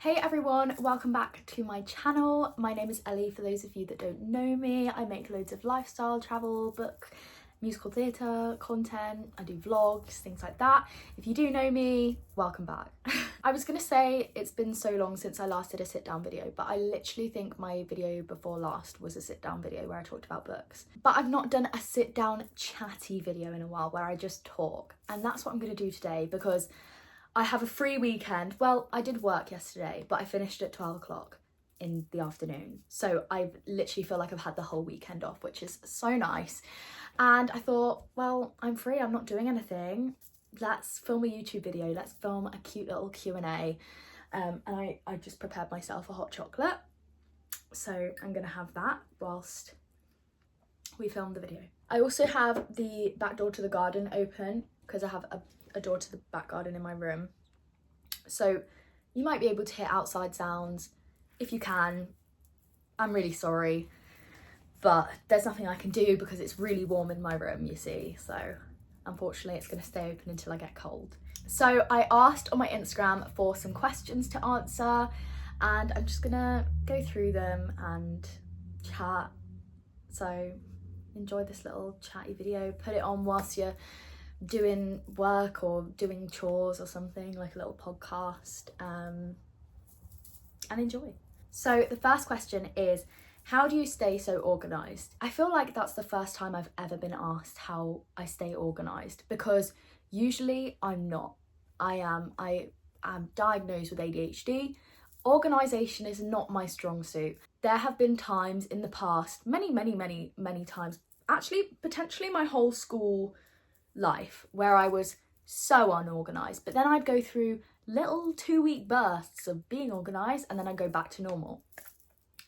Hey everyone, welcome back to my channel. My name is Ellie, for those of you that don't know me. I make loads of lifestyle, travel, book, musical theatre content. I do vlogs, things like that. If you do know me, welcome back. I was gonna say it's been so long since I last did a sit down video, but I literally think my video before last was a sit down video where I talked about books. But I've not done a sit down chatty video in a while where I just talk. And that's what I'm gonna do today because I have a free weekend. Well, I did work yesterday, but I finished at 12 o'clock in the afternoon. So I literally feel like I've had the whole weekend off, which is so nice. And I thought, well, I'm free, I'm not doing anything. Let's film a YouTube video. Let's film a cute little Q&A. And I just prepared myself a hot chocolate. So I'm gonna have that whilst we film the video. I also have the back door to the garden open because I have a door to the back garden in my room, so you might be able to hear outside sounds. If you can, I'm really sorry, but there's nothing I can do because it's really warm in my room, you see, so unfortunately it's going to stay open until I get cold. So I asked on my Instagram for some questions to answer, and I'm just gonna go through them and chat. So enjoy this little chatty video, put it on whilst you're doing work or doing chores or something, like a little podcast, and enjoy. So the first question is, how do you stay so organised? I feel like that's the first time I've ever been asked how I stay organised, because usually I'm not. I am diagnosed with ADHD. Organisation is not my strong suit. There have been times in the past, many times, actually potentially my whole school life, where I was so unorganised, but then I'd go through little 2-week bursts of being organised and then I'd go back to normal.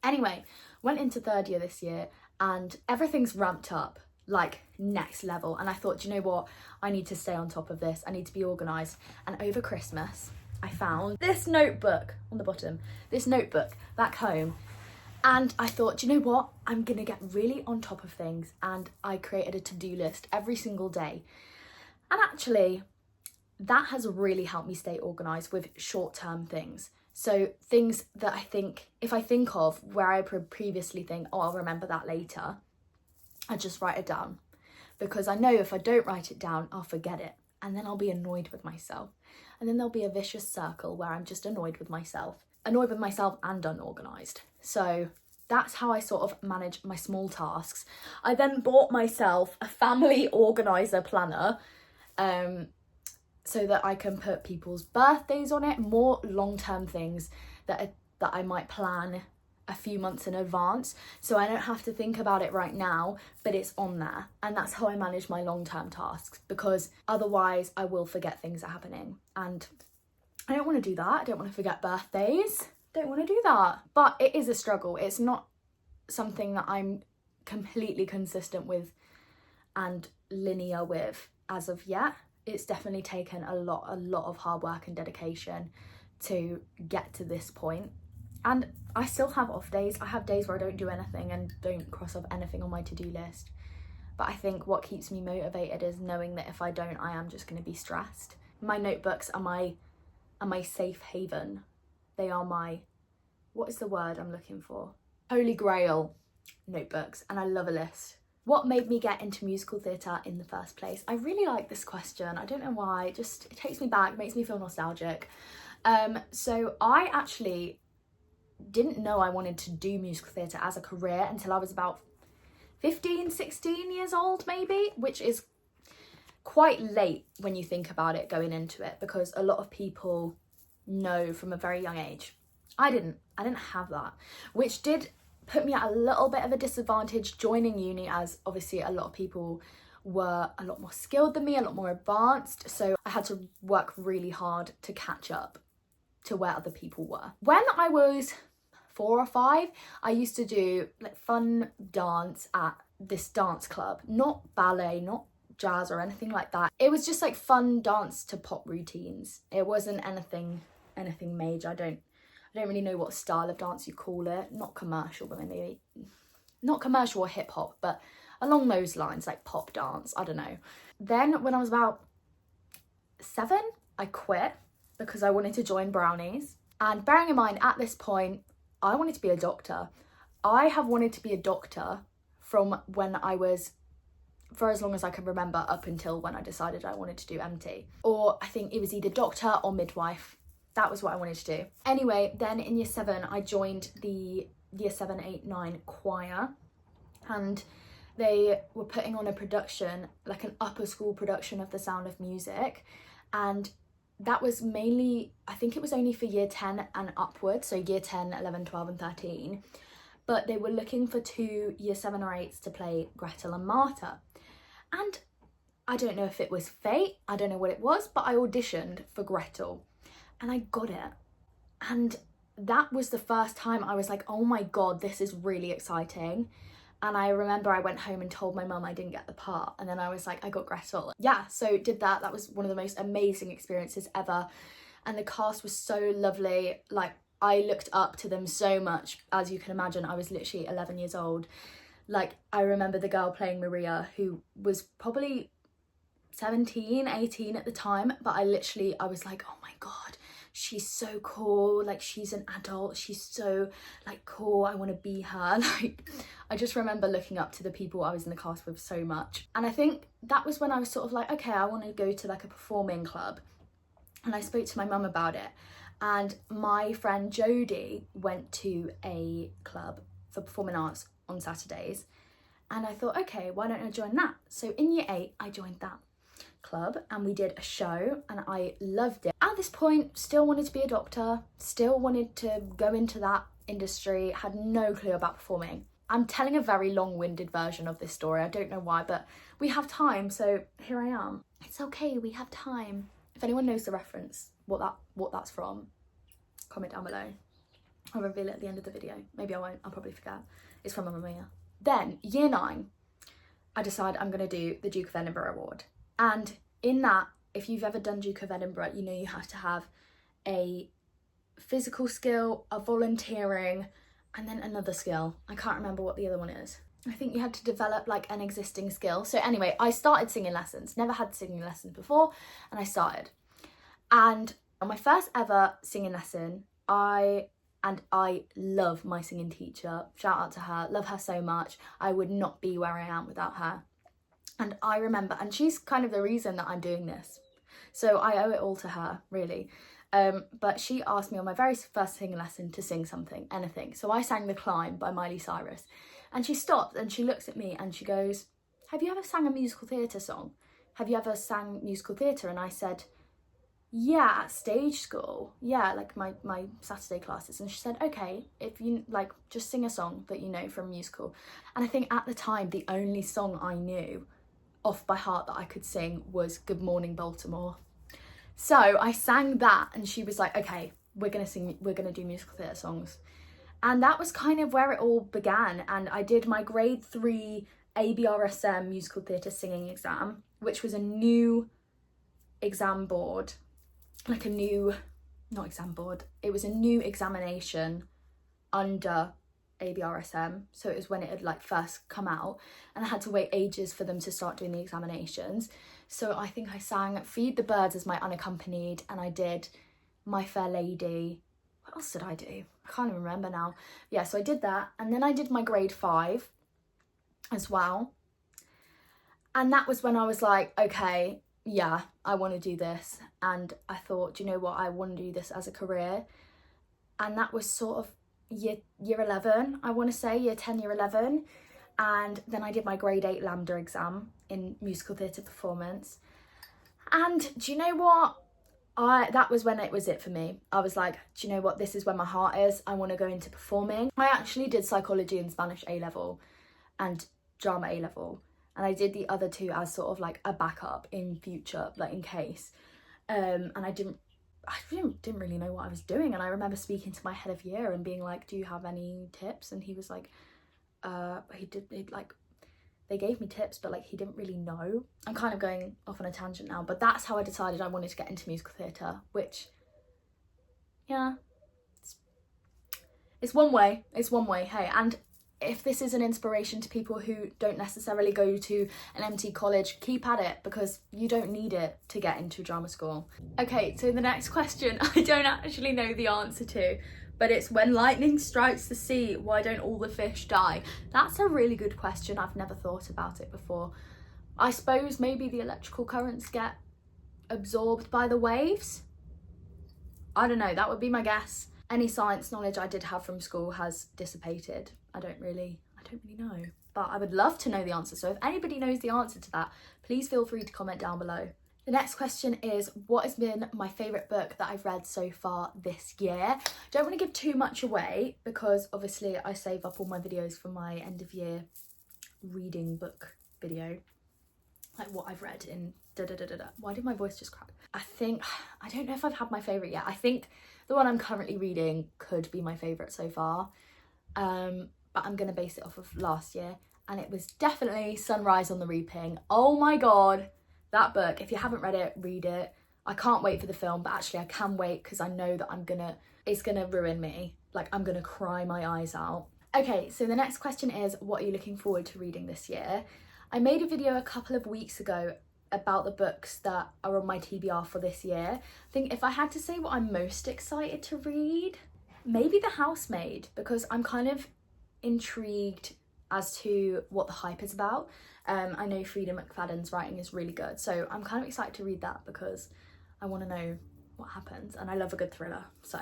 Anyway, went into third year this year and everything's ramped up like next level, and I thought, do you know what, I need to stay on top of this, I need to be organised. And over Christmas I found this notebook on the bottom, this notebook back home, and I thought, do you know what, I'm gonna get really on top of things, and I created a to-do list every single day. And actually, that has really helped me stay organised with short-term things. So things that I think, if I think of where I previously think, oh, I'll remember that later, I just write it down. Because I know if I don't write it down, I'll forget it. And then I'll be annoyed with myself. And then there'll be a vicious circle where I'm just annoyed with myself and unorganised. So that's how I sort of manage my small tasks. I then bought myself a family organiser planner, so that I can put people's birthdays on it, more long-term things that I might plan a few months in advance, so I don't have to think about it right now, but it's on there. And that's how I manage my long-term tasks, because otherwise I will forget things are happening, and I don't want to do that. I don't want to forget birthdays. Don't want to do that. But it is a struggle. It's not something that I'm completely consistent with and linear with as of yet. It's definitely taken a lot of hard work and dedication to get to this point. And I still have off days. I have days where I don't do anything and don't cross off anything on my to-do list. But I think what keeps me motivated is knowing that if I don't, I am just going to be stressed. My notebooks are my safe haven. They are my, what is the word I'm looking for? Holy grail notebooks, and I love a list. What made me get into musical theatre in the first place? I really like this question. I don't know why, it takes me back, makes me feel nostalgic. So I actually didn't know I wanted to do musical theatre as a career until I was about 15, 16 years old maybe, which is quite late when you think about it going into it, because a lot of people know from a very young age. I didn't have that, which did put me at a little bit of a disadvantage joining uni, as obviously a lot of people were a lot more skilled than me, a lot more advanced, so I had to work really hard to catch up to where other people were. When I was 4 or 5, I used to do like fun dance at this dance club, not ballet, not jazz or anything like that. It was just like fun dance to pop routines. It wasn't anything major. I don't really know what style of dance you call it. Not commercial, but maybe not commercial or hip hop, but along those lines, like pop dance. I don't know. Then when I was about 7, I quit because I wanted to join brownies. And bearing in mind, at this point, I wanted to be a doctor. I have wanted to be a doctor from when I was, for as long as I can remember, up until when I decided I wanted to do MT. Or I think it was either doctor or midwife. That was what I wanted to do. Anyway, then in year 7, I joined the year 7, 8, 9 choir, and they were putting on a production, like an upper school production of The Sound of Music, and that was mainly, I think it was only for year 10 and upwards, so year 10, 11, 12 and 13, but they were looking for 2 year 7 or 8s to play Gretel and Martha. And I don't know if it was fate, I don't know what it was, but I auditioned for Gretel and I got it. And that was the first time I was like, oh my God, this is really exciting. And I remember I went home and told my mum I didn't get the part. And then I was like, I got Gretel. Yeah, so did that. That was one of the most amazing experiences ever. And the cast was so lovely. Like, I looked up to them so much. As you can imagine, I was literally 11 years old. Like, I remember the girl playing Maria, who was probably 17, 18 at the time. But I was like, oh my God, she's so cool. Like, she's an adult. She's so, like, cool. I want to be her. Like, I just remember looking up to the people I was in the cast with so much. And I think that was when I was sort of like, okay, I want to go to like a performing club. And I spoke to my mum about it. And my friend Jodie went to a club for performing arts on Saturdays. And I thought, okay, why don't I join that? So in year 8, I joined that club and we did a show and I loved it. At this point, still wanted to be a doctor, still wanted to go into that industry, had no clue about performing. I'm telling a very long-winded version of this story. I don't know why, but we have time, so here I am. It's okay, we have time. If anyone knows the reference, what that's from, comment down below. I'll reveal it at the end of the video. Maybe I won't, I'll probably forget. It's from Mamma Mia. Then, year 9, I decide I'm gonna do the Duke of Edinburgh Award. And in that, if you've ever done Duke of Edinburgh, you know you have to have a physical skill, a volunteering, and then another skill. I can't remember what the other one is. I think you had to develop like an existing skill. So anyway, I started singing lessons. Never had singing lessons before, and I started. And on my first ever singing lesson, I love my singing teacher. Shout out to her, love her so much. I would not be where I am without her. And I remember, and she's kind of the reason that I'm doing this. So I owe it all to her, really. But she asked me on my very first singing lesson to sing something, anything. So I sang The Climb by Miley Cyrus. And she stopped and she looks at me and she goes, have you ever sang a musical theatre song? Have you ever sang musical theatre? And I said, yeah, at stage school. Yeah, like my Saturday classes. And she said, okay, if you like, just sing a song that you know from musical. And I think at the time, the only song I knew off by heart that I could sing was Good Morning Baltimore. So I sang that and she was like, okay, we're gonna do musical theatre songs. And that was kind of where it all began. And I did my grade 3 ABRSM musical theatre singing exam, which was a new exam board, like a new, not exam board, it was a new examination under ABRSM. So it was when it had like first come out and I had to wait ages for them to start doing the examinations. So I think I sang Feed the Birds as my unaccompanied, and I did My Fair Lady. What else did I do? I can't even remember now. Yeah, so I did that, and then I did my grade 5 as well. And that was when I was like, okay, yeah, I want to do this. And I thought, do you know what? I want to do this as a career. And that was sort of year 11, I want to say, year 10, year 11. And then I did my grade 8 Lambda exam in musical theatre performance. And do you know what? That was when it was it for me. I was like, do you know what? This is where my heart is. I want to go into performing. I actually did psychology and Spanish A-level and drama A-level. And I did the other 2 as sort of like a backup in future, like in case. And I didn't really know what I was doing. And I remember speaking to my head of year and being like, do you have any tips? And he was like, they gave me tips, but like he didn't really know. I'm kind of going off on a tangent now, but that's how I decided I wanted to get into musical theatre, which, yeah, it's one way, hey. And if this is an inspiration to people who don't necessarily go to an MT college, keep at it, because you don't need it to get into drama school. Okay, so the next question I don't actually know the answer to, but it's when lightning strikes the sea, why don't all the fish die? That's a really good question. I've never thought about it before. I suppose maybe the electrical currents get absorbed by the waves. I don't know, that would be my guess. Any science knowledge I did have from school has dissipated. I don't really know, but I would love to know the answer. So if anybody knows the answer to that, please feel free to comment down below. The next question is, what has been my favourite book that I've read so far this year? Don't want to give too much away because obviously I save up all my videos for my end of year reading book video. Like what I've read in Why did my voice just crack? I don't know if I've had my favourite yet. I think the one I'm currently reading could be my favourite so far. But I'm going to base it off of last year. And it was definitely Sunrise on the Reaping. Oh my God, that book. If you haven't read it, read it. I can't wait for the film, but actually I can wait because I know that it's going to ruin me. Like, I'm going to cry my eyes out. Okay, so the next question is, what are you looking forward to reading this year? I made a video a couple of weeks ago about the books that are on my TBR for this year. I think if I had to say what I'm most excited to read, maybe The Housemaid, because I'm kind of intrigued as to what the hype is about. I know Frida McFadden's writing is really good, so I'm kind of excited to read that because I want to know what happens, and I love a good thriller. So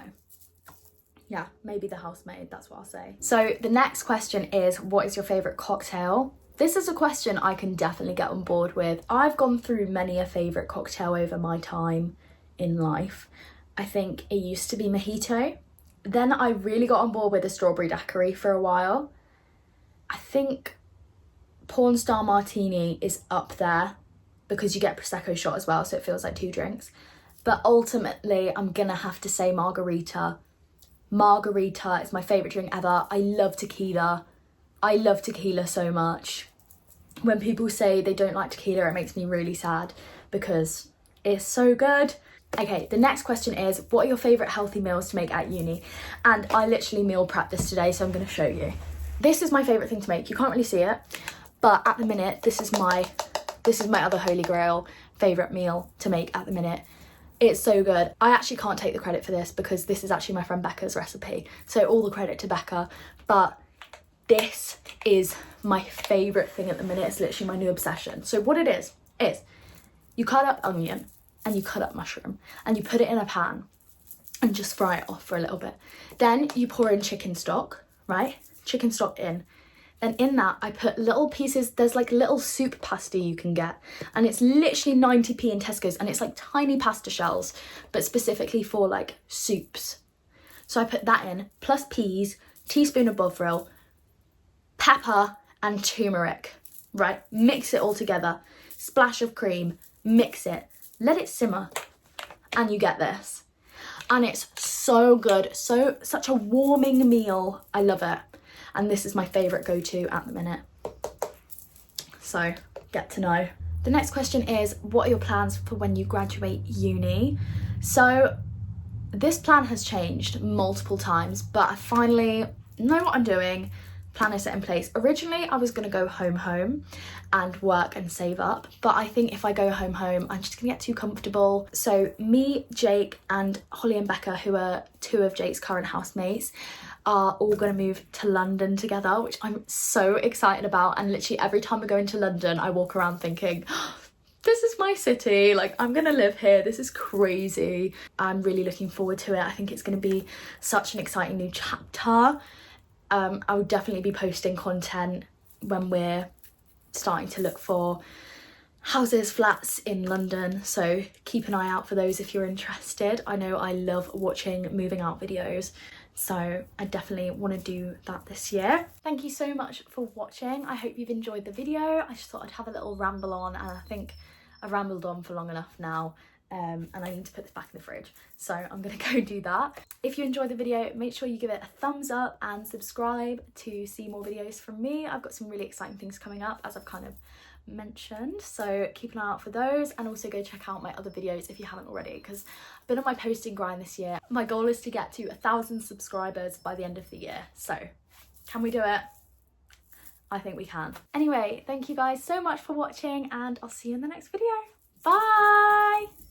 yeah, maybe The Housemaid, that's what I'll say. So the next question is, what is your favourite cocktail? This is a question I can definitely get on board with. I've gone through many a favourite cocktail over my time in life. I think it used to be mojito. Then I really got on board with a strawberry daiquiri for a while. I think porn star martini is up there because you get Prosecco shot as well, so it feels like 2 drinks. But ultimately, I'm gonna have to say margarita. Margarita is my favourite drink ever. I love tequila. I love tequila so much. When people say they don't like tequila, it makes me really sad because it's so good. Okay, the next question is, what are your favourite healthy meals to make at uni? And I literally meal prepped this today, so I'm going to show you. This is my favourite thing to make. You can't really see it, but at the minute, this is my other holy grail favourite meal to make at the minute. It's so good. I actually can't take the credit for this because this is actually my friend Becca's recipe. So all the credit to Becca, but this is my favourite thing at the minute. It's literally my new obsession. So what it is you cut up onion and you cut up mushroom and you put it in a pan and just fry it off for a little bit. Then you pour in chicken stock, right? Chicken stock in. Then in that I put little pieces, there's like little soup pasta you can get, and it's literally 90p in Tesco's, and it's like tiny pasta shells, but specifically for like soups. So I put that in, plus peas, teaspoon of bovril, pepper and turmeric, right? Mix it all together, splash of cream, mix it, let it simmer, and you get this. And it's so good, such a warming meal. I love it. And this is my favourite go-to at the minute. So get to know. The next question is, what are your plans for when you graduate uni? So this plan has changed multiple times, but I finally know what I'm doing. Plan is set in place. Originally, I was going to go home and work and save up, but I think if I go home, I'm just going to get too comfortable. So me, Jake and Holly and Becca, who are 2 of Jake's current housemates, are all going to move to London together, which I'm so excited about. And literally every time I go into London, I walk around thinking, oh, this is my city, like I'm gonna live here, this is crazy. I'm really looking forward to it. I think it's going to be such an exciting new chapter. I will definitely be posting content when we're starting to look for houses, flats in London, so keep an eye out for those if you're interested. I know I love watching moving out videos, so I definitely want to do that this year. Thank you so much for watching. I hope you've enjoyed the video. I just thought I'd have a little ramble on, and I think I've rambled on for long enough now. And I need to put this back in the fridge, so I'm gonna go do that. If you enjoyed the video, make sure you give it a thumbs up and subscribe to see more videos from me. I've got some really exciting things coming up, as I've kind of mentioned, so keep an eye out for those, and also go check out my other videos if you haven't already, because I've been on my posting grind this year. My goal is to get to 1,000 subscribers by the end of the year, so can we do it? I think we can. Anyway, thank you guys so much for watching and I'll see you in the next video. Bye!